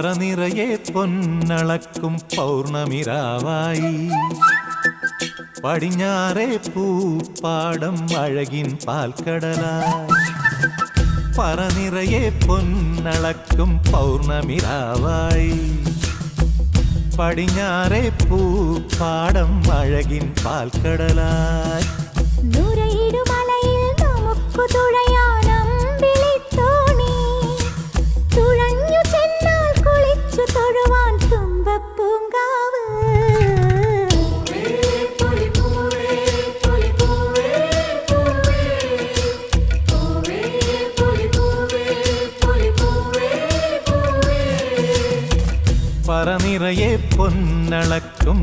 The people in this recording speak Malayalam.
പറനിറയെ പൊന്നളക്കും പൗർണമിരാവായി പടിഞ്ഞാറേ പൂപ്പാടം അഴകിൻ പാൽക്കടലായി പറനിറയെ പൊന്നളക്കും പൗർണമിരാവായി പടിഞ്ഞാറേ പൂപ്പാടം അഴകിൻ പാൽക്കടലായി പറനിറയെ പൊന്നളക്കും